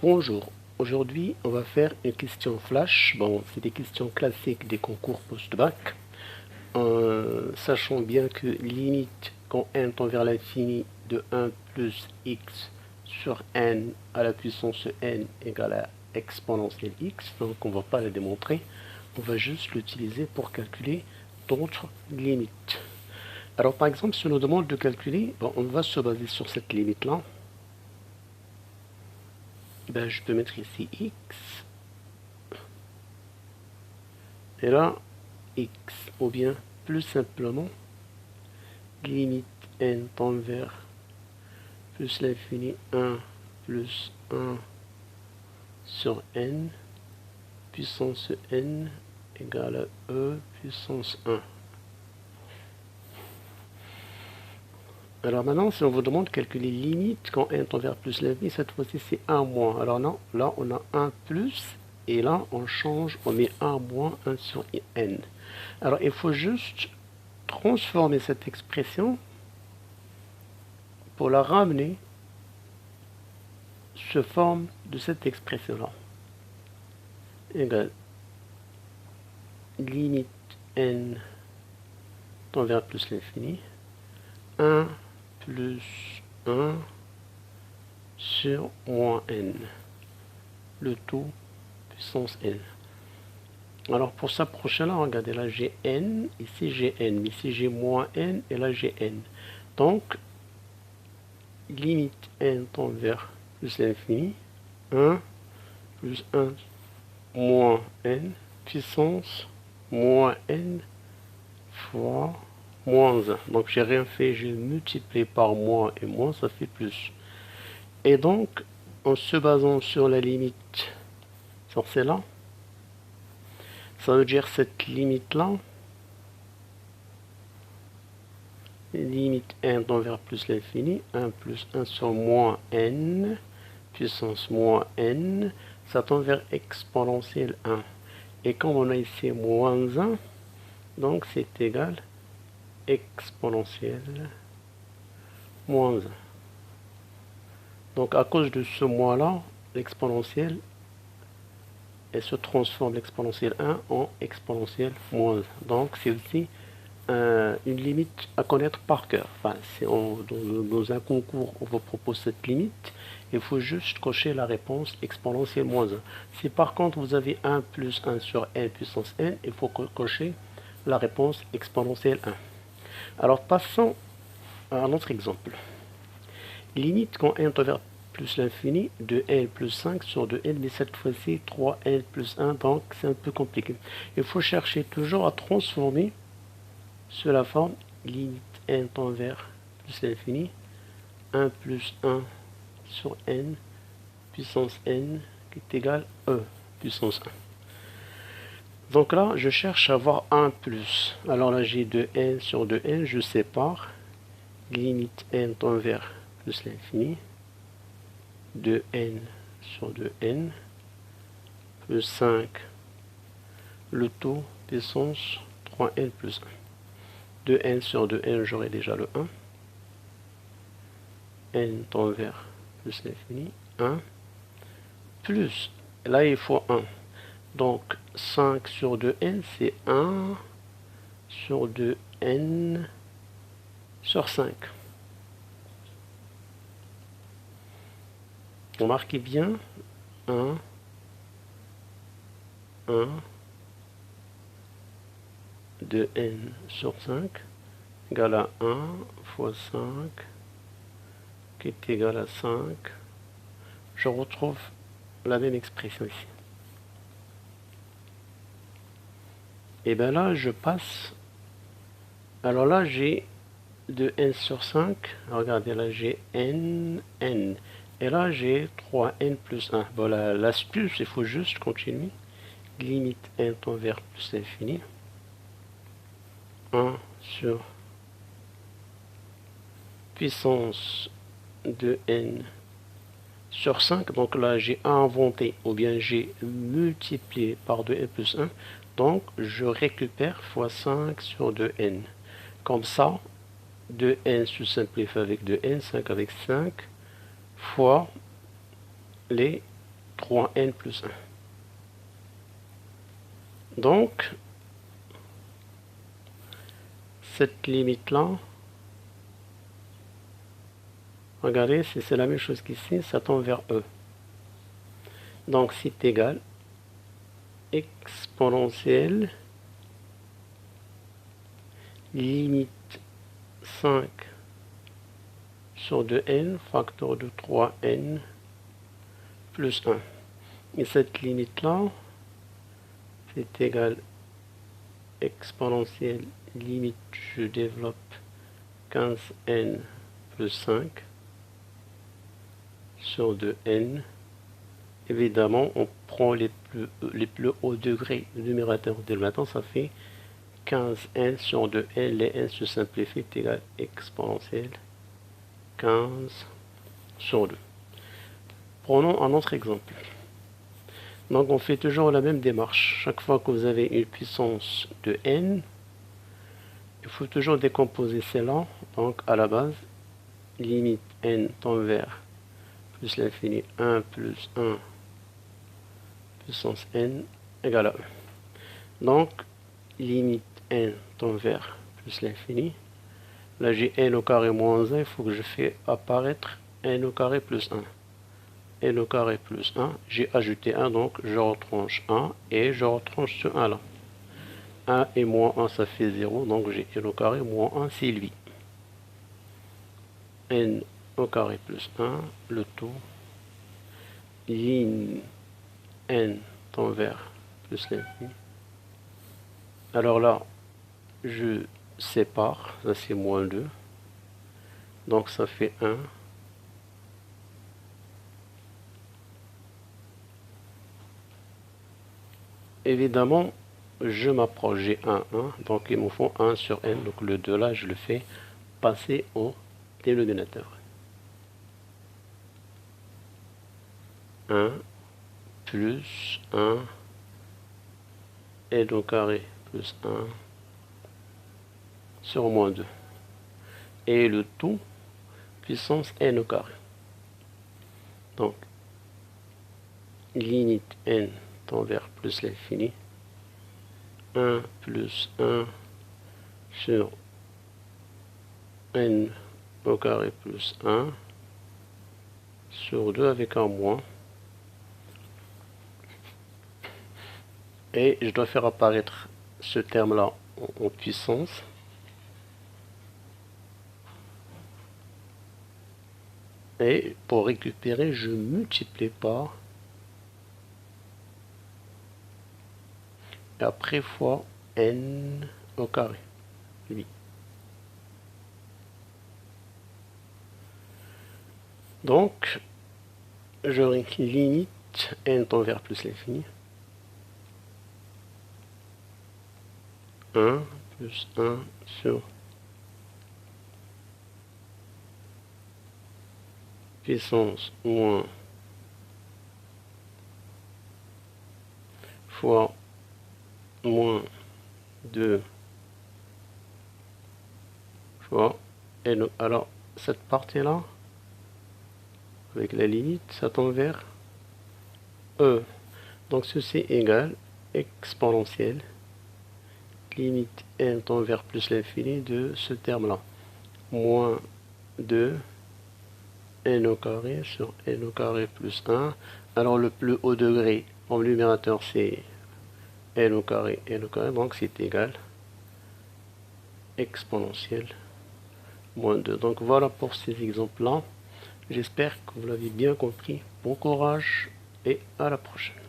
Bonjour, aujourd'hui on va faire une question flash. Bon, c'est des questions classiques des concours post-bac. Sachant bien que limite quand n tend vers l'infini de 1 plus x sur n à la puissance n égale à exponentielle x, donc on ne va pas la démontrer, on va juste l'utiliser pour calculer d'autres limites. Alors par exemple, si on nous demande de calculer, bon, on va se baser sur cette limite-là. Ben, je peux mettre ici x, et là x, ou bien plus simplement limite n tend vers plus l'infini 1 plus 1 sur n puissance n égale à e puissance 1. Alors maintenant, si on vous demande de calculer limite quand n tend vers plus l'infini, cette fois-ci c'est 1 moins. Alors non, là on a 1 plus, et là on change, on met 1 moins 1 sur n. Alors il faut juste transformer cette expression pour la ramener sous forme de cette expression-là. Égale limite n tend vers plus l'infini, 1 plus 1 sur moins n, le tout puissance n. Alors pour s'approcher là, regardez, là j'ai n, ici j'ai n, mais ici j'ai moins n, et là j'ai n. Donc, limite n tend vers plus l'infini, 1 plus 1 moins n, puissance moins n fois moins 1. Donc j'ai rien fait, j'ai multiplié par moins et moins, ça fait plus. Et donc, en se basant sur la limite, sur celle-là, ça veut dire cette limite-là, limite n tend vers plus l'infini, 1 plus 1 sur moins n, puissance moins n, ça tend vers exponentielle 1. Et comme on a ici moins 1, donc c'est égal exponentielle moins 1. Donc à cause de ce moins-là, l'exponentielle, elle se transforme l'exponentielle 1 en exponentielle moins 1. Donc c'est aussi une limite à connaître par cœur. Enfin, dans un concours, on vous propose cette limite. Il faut juste cocher la réponse exponentielle moins 1. Si par contre vous avez 1 plus 1 sur n puissance n, il faut cocher la réponse exponentielle 1. Alors passons à un autre exemple. Limite quand n tend vers plus l'infini de n plus 5 sur 2n, mais cette fois-ci 3n plus 1, donc c'est un peu compliqué. Il faut chercher toujours à transformer sur la forme limite n tend vers plus l'infini, 1 plus 1 sur n puissance n qui est égal à e puissance 1. Donc là, je cherche à avoir 1 plus. Alors là, j'ai 2n sur 2n, je sépare. Limite n tend vers plus l'infini, 2n sur 2n, plus 5, le tout puissance 3n plus 1. 2n sur 2n, j'aurai déjà le 1. n tend vers plus l'infini, 1, plus, là il faut 1. Donc 5 sur 2n, c'est 1 sur 2n sur 5. Remarquez bien, 1, 1, 2n sur 5 égale à 1 fois 5 qui est égal à 5. Je retrouve la même expression ici. Et bien là, je passe. Alors là, j'ai 2n sur 5. Regardez, là, j'ai n. Et là, j'ai 3n plus 1. Voilà, l'astuce, il faut juste continuer. Limite n tend vers plus l'infini. 1 sur puissance de n sur 5. Donc là, j'ai inventé, ou bien j'ai multiplié par 2n plus 1. Donc, je récupère fois 5 sur 2n. Comme ça, 2n se simplifie avec 2n, 5 avec 5, fois les 3n plus 1. Donc, cette limite-là, regardez, c'est la même chose qu'ici, ça tend vers E. Donc, c'est égal exponentielle limite 5 sur 2n, facteur de 3n plus 1. Et cette limite-là, c'est égal exponentielle limite, je développe 15n plus 5 sur 2n. Évidemment, on prend les plus hauts degrés du numérateur et dénominateur, ça fait 15n sur 2n, les n se simplifient, est égal exponentielle 15 sur 2. Prenons un autre exemple. Donc on fait toujours la même démarche. Chaque fois que vous avez une puissance de n, il faut toujours décomposer cela. Donc à la base, limite n tend vers plus l'infini 1 plus 1 puissance n égale à 1. Donc limite n tend vers plus l'infini. Là j'ai n au carré moins 1, il faut que je fais apparaître n au carré plus 1. n au carré plus 1, j'ai ajouté 1, donc je retranche 1 et je retranche ce 1 là. 1 et moins 1 ça fait 0, donc j'ai n au carré moins 1, c'est lui. N au carré plus 1, le tout, ligne n tend vers plus l'infini. Alors là, je sépare, ça c'est moins 2, donc ça fait 1. Évidemment, je m'approche, j'ai 1, 1, donc il me faut 1 sur n, donc le 2 là, je le fais passer au dénominateur. 1 plus 1 n au carré plus 1 sur moins 2. Et le tout, puissance n au carré. Donc, limite n tend vers plus l'infini. 1 plus 1 sur n au carré plus 1 sur 2 avec un moins. Et je dois faire apparaître ce terme-là en puissance. Et pour récupérer, je multiplie par et après fois n au carré. Oui. Donc, je limite n tend vers plus l'infini. 1 plus 1 sur puissance moins fois moins 2 fois n. Alors, cette partie-là, avec la limite, ça tend vers E. Donc, ceci égale exponentielle limite n tend vers plus l'infini de ce terme-là. Moins 2 n au carré sur n au carré plus 1. Alors, le plus haut degré en numérateur, c'est n au carré, donc c'est égal exponentielle moins 2. Donc voilà pour ces exemples-là. J'espère que vous l'avez bien compris. Bon courage et à la prochaine.